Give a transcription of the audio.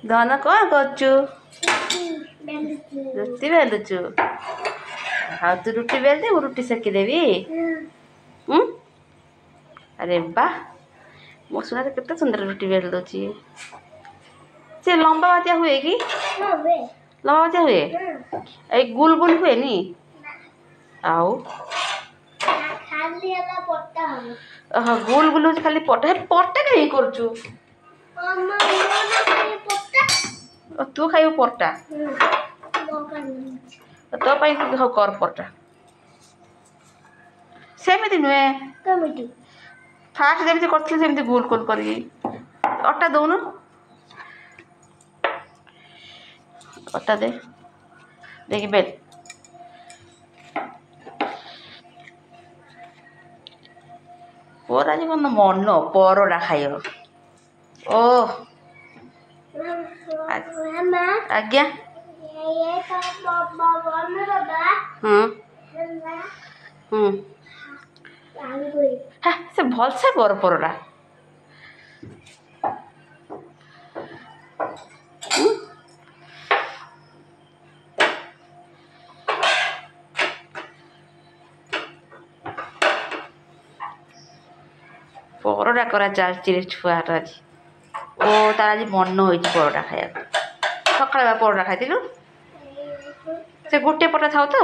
ଧନ କ'ଣ କରୁଛୁ? ରୁଟି ବେଲୁଛୁ। ଆଉ ତୁ ରୁଟି ବେଲି ମୁଁ ରୁଟି ସେକିଦେବି। ଆରେ ବା ମୋ ସୁନାରେ କେତେ ସୁନ୍ଦର ରୁଟି ବେଲି ଦଉଛି। ସେ ଲମ୍ବା ବାତିଆ ହୁଏ କି? ଲମ୍ବା ବାତିଆ ହୁଏ? ଏଇ ଗୁଲ ଗୁଲ ହୁଏନି? ଆଉ ଗୁଲ ଗୁଲ ହଉଛି ଖାଲି ପଟା। ପଟା କାହିଁକି କରୁଛୁ? ତୁ ଖାଇବୁ ପଟା? ତୋ ପାଇଁ କର ପଟା। ସେମିତି ନୁହେଁ, ଫାଷ୍ଟ ଯେମିତି କରିଥିଲି ସେମିତି ଗୁଲ ଗୁଲ କରିକି। ଅଟା ଦଉନୁ, ଅଟା ଦେ, ଦେଇକି ବେଲ। ପୁଅର ଆଜି କ'ଣ ମନ ପରଟା ଖାଇବ। ଓ ଆଜ୍ଞା। ସେ ଭଲସେ କର ପରଟା। ପରଟା କରା ଚାଲିଛି ଛୁଆଟା ଆଜି। ଓ ତାର ଆଜି ମନ ହୋଇଛି ପରଟା ଖାଇବାକୁ। ସକାଳେ ବା ପରଟା ଖାଇଥିଲୁ। ସେ ଗୋଟିଏ ପରଟା ଥାଉ ତ।